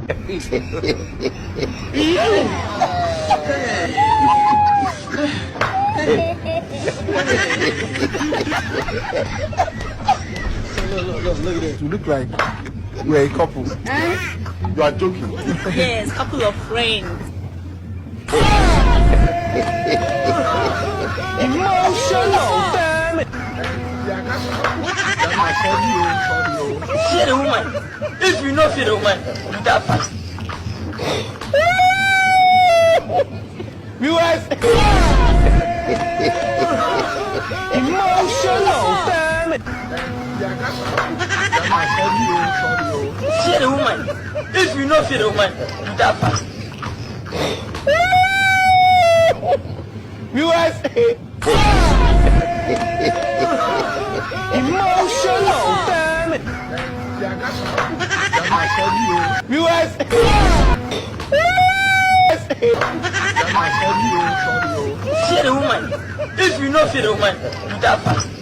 Look at this. You look like we're a couple. You are joking. Yes, couple of friends. Emotional, damn it. Fear the woman. If you know fear the woman, do that fast. Viewers. Emotional, damn it. Fear the woman. If you know fear the woman, do that fast. Viewers. Emotional, damn it. Viewers. Fear the woman. If you know fear the woman, do that fast.